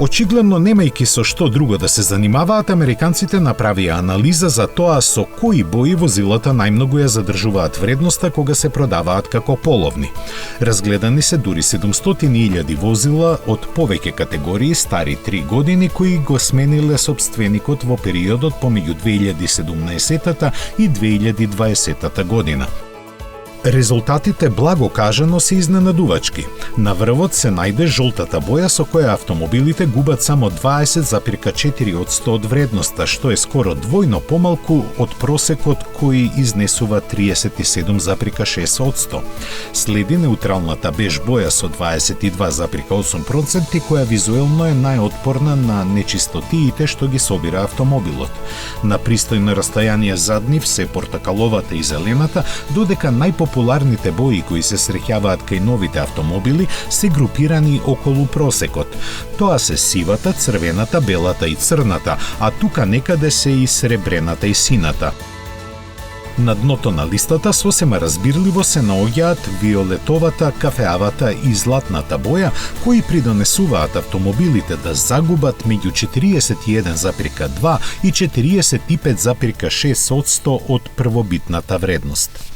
Очигледно немајќи со што друго да се занимаваат, американците направија анализа за тоа со кои бои возилата најмногу ја задржуваат вредноста кога се продаваат како половни. Разгледани се дури 700.000 возила од повеќе категории стари 3 години кои го смениле собственикот во периодот помеѓу 2017 и 2020 година. Резултатите, благо кажано, се изненадувачки. На врвот се најде жолтата боја со која автомобилите губат само 20,4% од вредноста, што е скоро двојно помалку од просекот кој изнесува 37,6%. Следи неутралната беж боја со 22,8% која визуелно е најотпорна на нечистотиите што ги собира автомобилот. На пристојно расстојание зад нив се портакаловата и зелената, додека популарните бои кои се среќаваат кај новите автомобили се групирани околу просекот. Тоа се сивата, црвената, белата и црната, а тука некаде се и сребрената и сината. На дното на листата сосема разбирливо се наоѓаат виолетовата, кафеавата и златната боја, кои придонесуваат автомобилите да загубат меѓу 41,2 и 45,6% од првобитната вредност.